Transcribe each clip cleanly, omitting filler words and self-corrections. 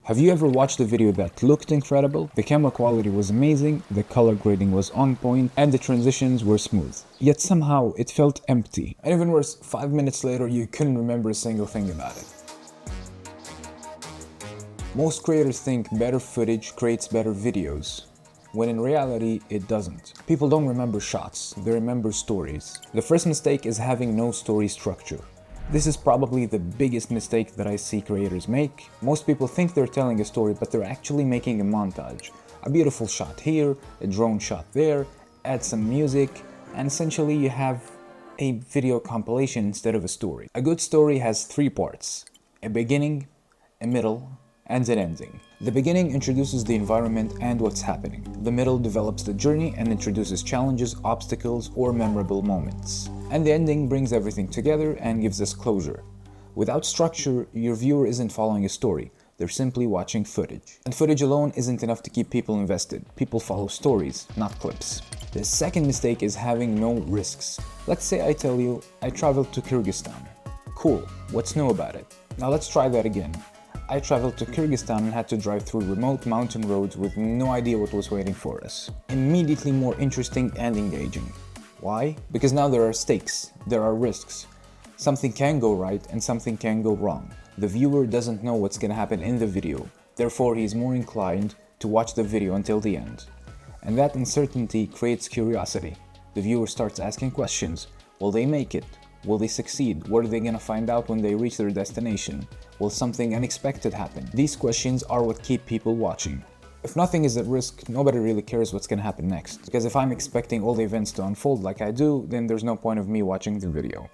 Have you ever watched a video that looked incredible? The camera quality was amazing, the color grading was on point, and the transitions were smooth. Yet somehow it felt empty. And even worse, 5 minutes later you couldn't remember a single thing about it. Most creators think better footage creates better videos, when in reality it doesn't. People don't remember shots, they remember stories. The first mistake is having no story structure. This is probably the biggest mistake that I see creators make. Most people think they're telling a story, but they're actually making a montage. A beautiful shot here, a drone shot there, add some music, and essentially you have a video compilation instead of a story. A good story has 3 parts: a beginning, a middle, and an ending. The beginning introduces the environment and what's happening. The middle develops the journey and introduces challenges, obstacles, or memorable moments. And the ending brings everything together and gives us closure. Without structure, your viewer isn't following a story, they're simply watching footage. And footage alone isn't enough to keep people invested. People follow stories, not clips. The second mistake is having no risks. Let's say I tell you, I traveled to Kyrgyzstan. Cool, what's new about it? Now let's try that again. I traveled to Kyrgyzstan and had to drive through remote mountain roads with no idea what was waiting for us. Immediately more interesting and engaging. Why? Because now there are stakes, there are risks. Something can go right and something can go wrong. The viewer doesn't know what's gonna happen in the video, therefore he is more inclined to watch the video until the end. And that uncertainty creates curiosity. The viewer starts asking questions. Will they make it? Will they succeed? What are they gonna find out when they reach their destination? Will something unexpected happen? These questions are what keep people watching. If nothing is at risk, nobody really cares what's gonna happen next. Because if I'm expecting all the events to unfold like I do, then there's no point of me watching the video.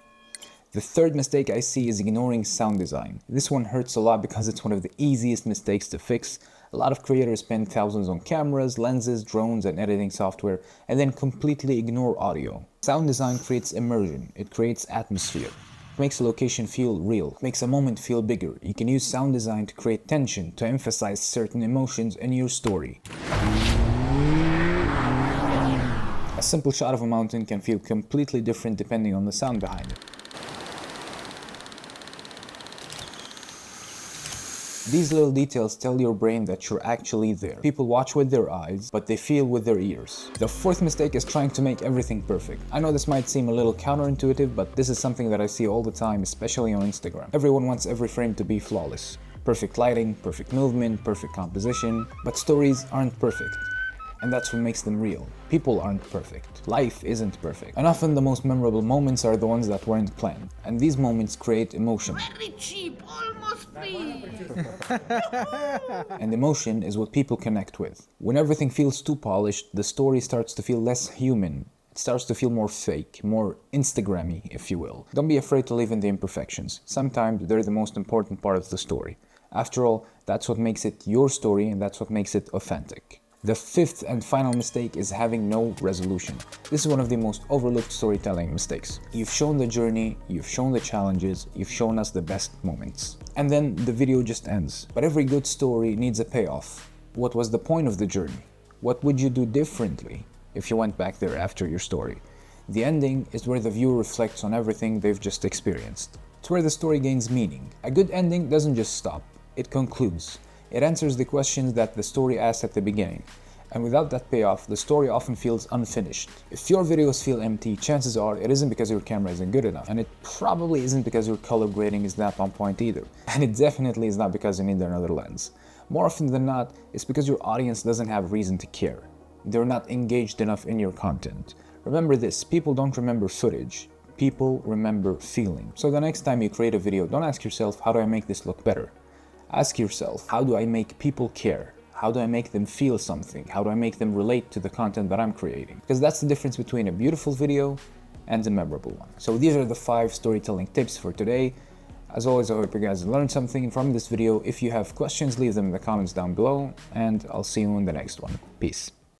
The third mistake I see is ignoring sound design. This one hurts a lot because it's one of the easiest mistakes to fix. A lot of creators spend thousands on cameras, lenses, drones, and editing software, and then completely ignore audio. Sound design creates immersion, it creates atmosphere. It makes a location feel real, makes a moment feel bigger. You can use sound design to create tension, to emphasize certain emotions in your story. A simple shot of a mountain can feel completely different depending on the sound behind it. These little details tell your brain that you're actually there. People watch with their eyes, but they feel with their ears. The fourth mistake is trying to make everything perfect. I know this might seem a little counterintuitive, but this is something that I see all the time, especially on Instagram. Everyone wants every frame to be flawless. Perfect lighting, perfect movement, perfect composition, but stories aren't perfect. And that's what makes them real. People aren't perfect. Life isn't perfect. And often the most memorable moments are the ones that weren't planned. And these moments create emotion. Very cheap, almost free. And emotion is what people connect with. When everything feels too polished, the story starts to feel less human. It starts to feel more fake, more Instagrammy, if you will. Don't be afraid to live in the imperfections. Sometimes they're the most important part of the story. After all, that's what makes it your story and that's what makes it authentic. The fifth and final mistake is having no resolution. This is one of the most overlooked storytelling mistakes. You've shown the journey, you've shown the challenges, you've shown us the best moments. And then the video just ends. But every good story needs a payoff. What was the point of the journey? What would you do differently if you went back there after your story? The ending is where the viewer reflects on everything they've just experienced. It's where the story gains meaning. A good ending doesn't just stop, it concludes. It answers the questions that the story asked at the beginning. And without that payoff, the story often feels unfinished. If your videos feel empty, chances are it isn't because your camera isn't good enough. And it probably isn't because your color grading is not on point either. And it definitely is not because you need another lens. More often than not, it's because your audience doesn't have reason to care. They're not engaged enough in your content. Remember this, people don't remember footage. People remember feeling. So the next time you create a video, don't ask yourself, how do I make this look better? Ask yourself, how do I make people care? How do I make them feel something? How do I make them relate to the content that I'm creating? Because that's the difference between a beautiful video and a memorable one. So these are the 5 storytelling tips for today. As always, I hope you guys learned something from this video. If you have questions, leave them in the comments down below, and I'll see you in the next one. Peace.